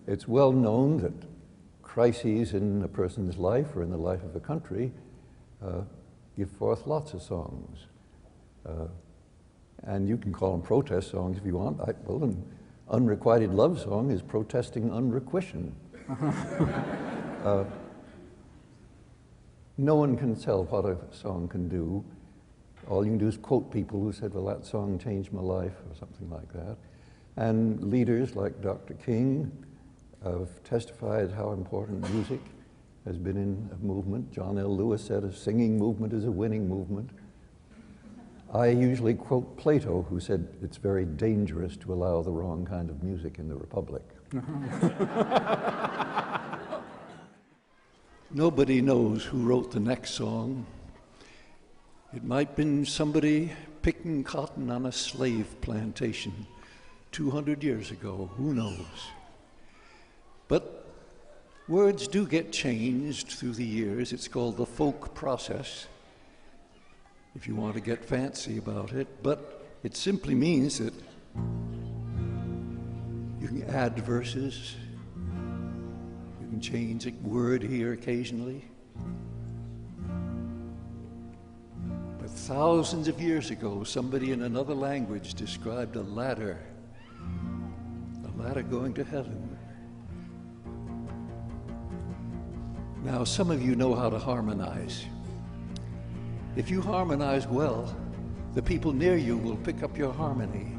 It's well known that crises in a person's life or in the life of a country give forth lots of songs. And you can call them protest songs if you want. Well, an unrequited love song is protesting unrequition. No one can tell what a song can do. All you can do is quote people who said, well, that song changed my life, or something like that. And leaders like Dr. King have testified how important music has been in a movement. John L. Lewis said a singing movement is a winning movement. I usually quote Plato, who said it's very dangerous to allow the wrong kind of music in the Republic. Nobody knows who wrote the next song. It might have been somebody picking cotton on a slave plantation 200 years ago, who knows? But words do get changed through the years. It's called the folk process, if you want to get fancy about it. But it simply means that you can add verses, you can change a word here occasionally. But thousands of years ago, somebody in another language described a ladder going to heaven. Now, some of you know how to harmonize. If you harmonize well, the people near you will pick up your harmony.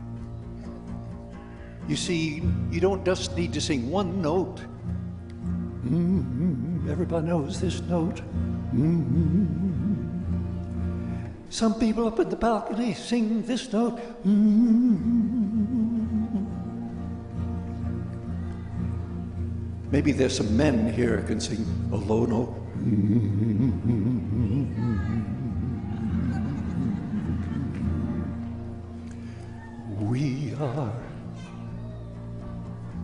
You see, you don't just need to sing one note. Everybody knows this note. Some people up at the balcony sing this note. Maybe there's some men here who can sing a low note. We are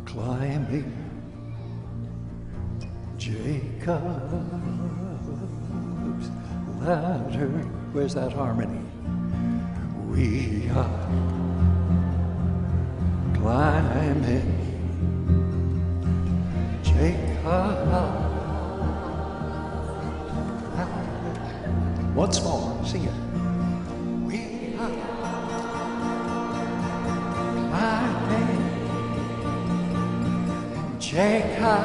climbing Jacob's ladder. Where's that harmony? We are climbing once more, sing it. We are climbing Jacob.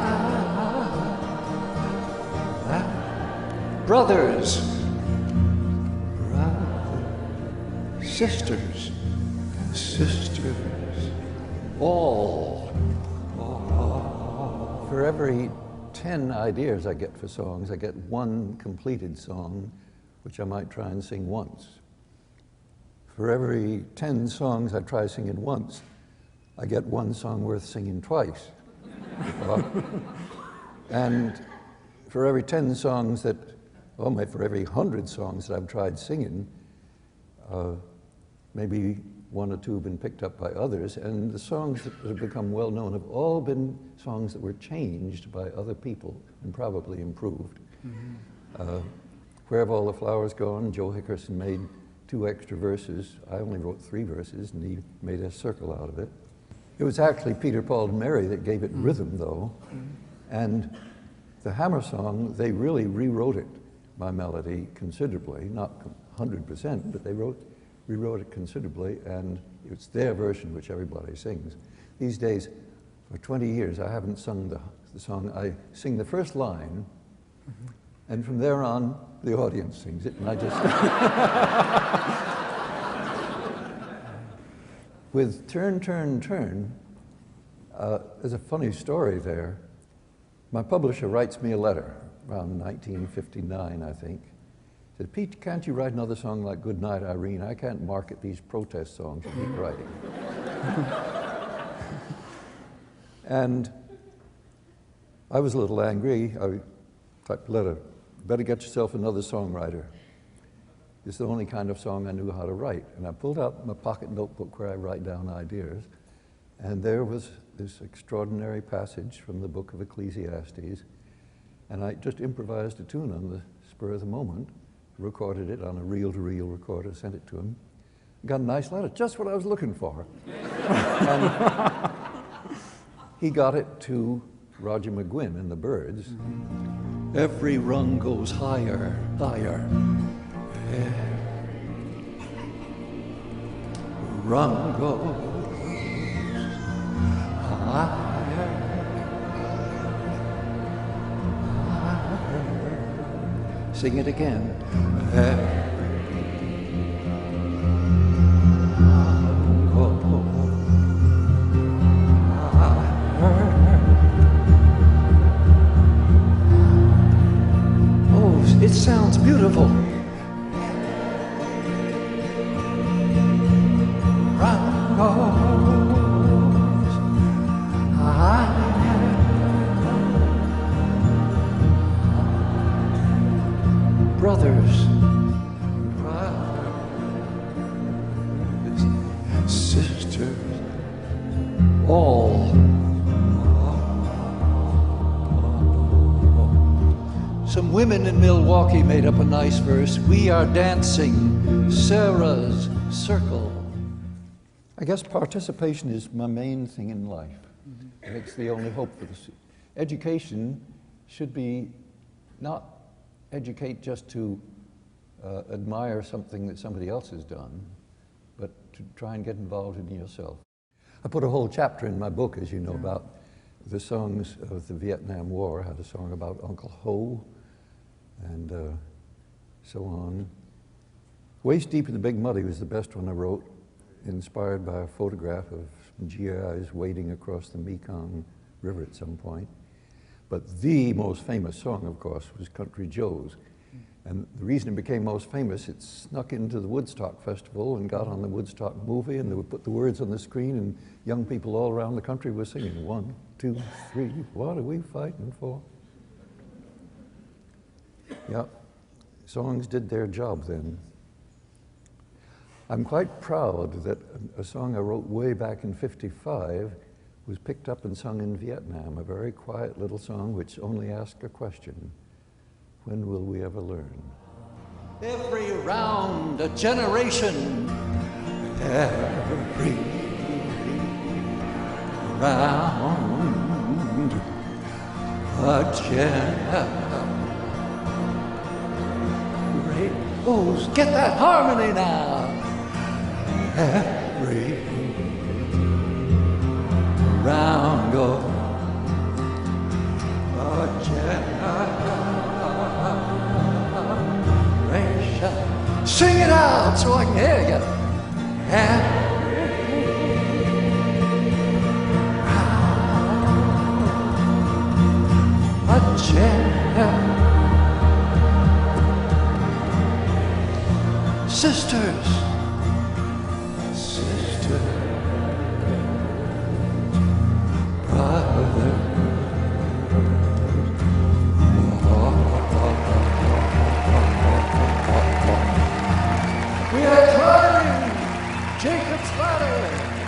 Brothers, sisters, all. For every 10 ideas I get for songs, I get one completed song, which I might try and sing once. For every 10 songs I try singing once, I get one song worth singing twice. And for every 10 songs that, for every 100 songs that I've tried singing, maybe one or two have been picked up by others, and the songs that have become well known have all been songs that were changed by other people and probably improved. Where Have All the Flowers Gone? Joe Hickerson made 2 extra verses. I only wrote 3 verses, and he made a circle out of it. It was actually Peter, Paul, and Mary that gave it rhythm, though. And the Hammer song, they really rewrote it, my melody, considerably, not 100%, but they rewrote it considerably, and it's their version which everybody sings. These days, for 20 years, I haven't sung the song. I sing the first line, and from there on, the audience sings it, and I just... With Turn, Turn, Turn, there's a funny story there. My publisher writes me a letter around 1959, I think. He said, Pete, can't you write another song like Good Night, Irene? I can't market these protest songs you keep writing. And I was a little angry. I typed a letter, better get yourself another songwriter. It's the only kind of song I knew how to write. And I pulled out my pocket notebook where I write down ideas, and there was this extraordinary passage from the book of Ecclesiastes, and I just improvised a tune on the spur of the moment, recorded it on a reel-to-reel recorder, sent it to him, got a nice letter, just what I was looking for. he got it to Roger McGuinn and the Byrds. Every rung goes higher, higher. Every rung goes higher. Sing it again. Oh, it sounds beautiful. Brothers, sisters, all. Some women in Milwaukee made up a nice verse. We are dancing Sarah's circle. I guess participation is my main thing in life. And it's the only hope for this. Education should be not educate just to admire something that somebody else has done, but to try and get involved in yourself. I put a whole chapter in my book, as you know, about the songs of the Vietnam War. I had a song about Uncle Ho and so on. Waist Deep in the Big Muddy was the best one I wrote, inspired by a photograph of some GIs wading across the Mekong River at some point. But the most famous song, of course, was Country Joe's. And the reason it became most famous, it snuck into the Woodstock Festival and got on the Woodstock movie, and they would put the words on the screen, and young people all around the country were singing, 1, 2, 3, what are we fighting for? Yeah, songs did their job then. I'm quite proud that a song I wrote way back in '55 was picked up and sung in Vietnam, a very quiet little song which only asked a question: when will we ever learn? Every round a generation, every round a generation. Oh, get that harmony now. Every round goes a generation. Sing it out so I can hear you. Every round a generation. Sisters, brothers, we are climbing Jacob's ladder.